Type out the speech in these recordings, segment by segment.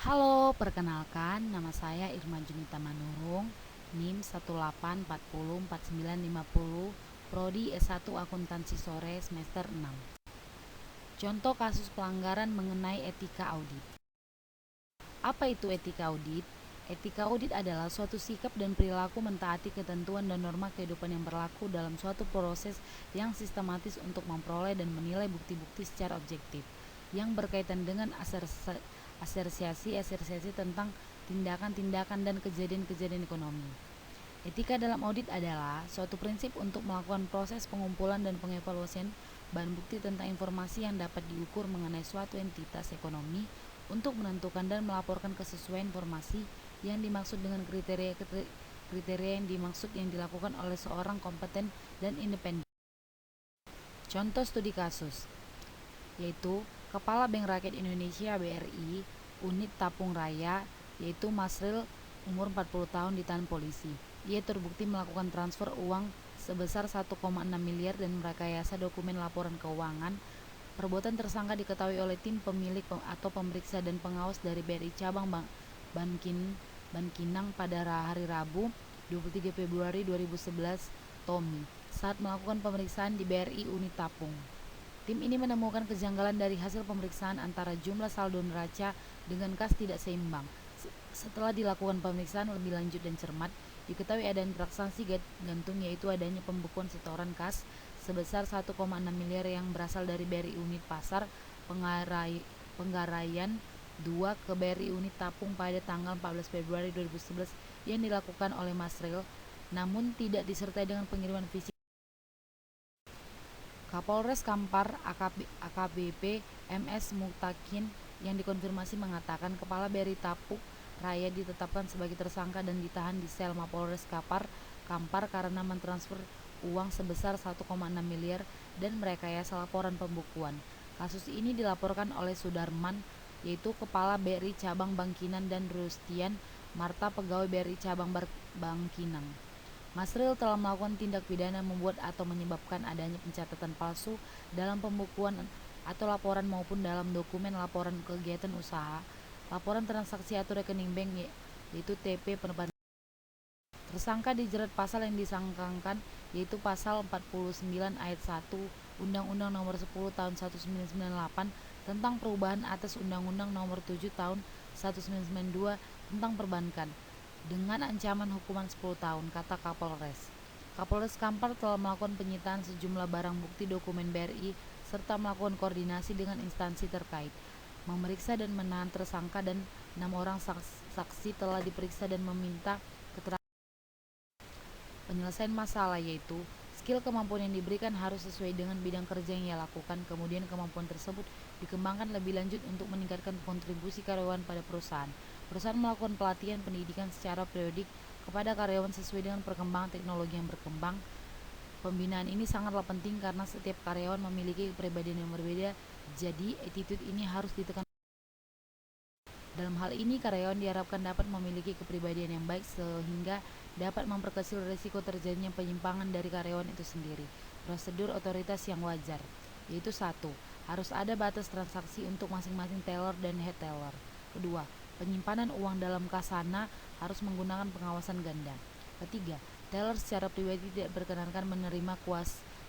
Halo, perkenalkan nama saya Irma Junita Manurung, NIM 184049490, Prodi S1 Akuntansi Sore semester 6. Contoh kasus pelanggaran mengenai etika audit. Apa itu etika audit? Etika audit adalah suatu sikap dan perilaku mentaati ketentuan dan norma kehidupan yang berlaku dalam suatu proses yang sistematis untuk memperoleh dan menilai bukti-bukti secara objektif yang berkaitan dengan asersiasi tentang tindakan-tindakan dan kejadian-kejadian ekonomi. Etika dalam audit adalah suatu prinsip untuk melakukan proses pengumpulan dan pengevaluasian bahan bukti tentang informasi yang dapat diukur mengenai suatu entitas ekonomi untuk menentukan dan melaporkan kesesuaian informasi yang dimaksud dengan kriteria yang dimaksud yang dilakukan oleh seorang kompeten dan independen. Contoh studi kasus yaitu Kepala Bank Rakyat Indonesia (BRI) unit Tapung Raya, yaitu Masril, umur 40 tahun, ditahan polisi. Ia terbukti melakukan transfer uang sebesar 1,6 miliar dan merekayasa dokumen laporan keuangan. Perbuatan tersangka diketahui oleh tim pemilik atau pemeriksa dan pengawas dari BRI Cabang Bangkinang pada hari Rabu 23 Februari 2011 Tommy saat melakukan pemeriksaan di BRI unit Tapung. Tim ini menemukan kejanggalan dari hasil pemeriksaan antara jumlah saldo neraca dengan kas tidak seimbang. Setelah dilakukan pemeriksaan lebih lanjut dan cermat, diketahui adanya transaksi gantung, yaitu adanya pembukuan setoran kas sebesar 1,6 miliar yang berasal dari BRI unit Pasar Penggaraian 2 ke BRI unit Tapung pada tanggal 14 Februari 2011 yang dilakukan oleh Masril, namun tidak disertai dengan pengiriman fisik. Kapolres Kampar AKBP MS Mutakin yang dikonfirmasi mengatakan Kepala BRI Tapuk Raya ditetapkan sebagai tersangka dan ditahan di sel Mapolres Kampar karena mentransfer uang sebesar 1,6 miliar dan merekayasa laporan pembukuan. Kasus ini dilaporkan oleh Sudarman, yaitu Kepala BRI Cabang Bangkinang, dan Rustian Marta, pegawai BRI Cabang Bangkinang. Masril telah melakukan tindak pidana membuat atau menyebabkan adanya pencatatan palsu dalam pembukuan atau laporan maupun dalam dokumen laporan kegiatan usaha, laporan transaksi atau rekening bank, yaitu TP penebangan. Tersangka dijerat pasal yang disangkakan, yaitu pasal 49 ayat 1 Undang-Undang Nomor 10 Tahun 1998 tentang perubahan atas Undang-Undang Nomor 7 Tahun 1992 tentang perbankan, dengan ancaman hukuman 10 tahun, kata Kapolres. Kapolres Kampar telah melakukan penyitaan sejumlah barang bukti dokumen BRI serta melakukan koordinasi dengan instansi terkait, memeriksa dan menahan tersangka, dan 6 orang saksi telah diperiksa dan meminta keterangan. Penyelesaian masalah yaitu skill kemampuan yang diberikan harus sesuai dengan bidang kerja yang ia lakukan, kemudian kemampuan tersebut dikembangkan lebih lanjut untuk meningkatkan kontribusi karyawan pada perusahaan. Perusahaan melakukan pelatihan pendidikan secara periodik kepada karyawan sesuai dengan perkembangan teknologi yang berkembang. Pembinaan ini sangatlah penting karena setiap karyawan memiliki kepribadian yang berbeda, jadi attitude ini harus ditekan. Dalam hal ini, karyawan diharapkan dapat memiliki kepribadian yang baik sehingga dapat memperkecil risiko terjadinya penyimpangan dari karyawan itu sendiri. Prosedur otoritas yang wajar, yaitu 1. Harus ada batas transaksi untuk masing-masing teller dan head teller. Kedua, penyimpanan uang dalam kasana harus menggunakan pengawasan ganda. Ketiga, teller secara pribadi tidak berkenankan menerima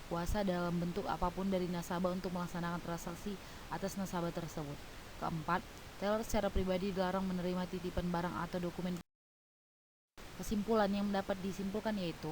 kuasa dalam bentuk apapun dari nasabah untuk melaksanakan transaksi atas nasabah tersebut. Keempat, teller secara pribadi dilarang menerima titipan barang atau dokumen. Kesimpulan yang dapat disimpulkan yaitu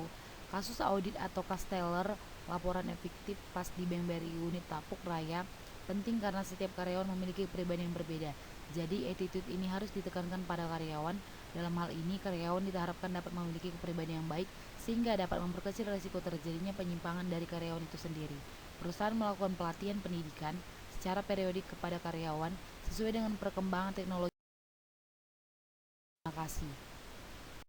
kasus audit atau kas teller laporan efektif pas di Bank BRI unit Tapuk Raya penting karena setiap karyawan memiliki kepribadian yang berbeda. Jadi attitude ini harus ditekankan pada karyawan. Dalam hal ini, karyawan diharapkan dapat memiliki kepribadian yang baik sehingga dapat memperkecil risiko terjadinya penyimpangan dari karyawan itu sendiri. Perusahaan melakukan pelatihan pendidikan secara periodik kepada karyawan sesuai dengan perkembangan teknologi. Terima kasih.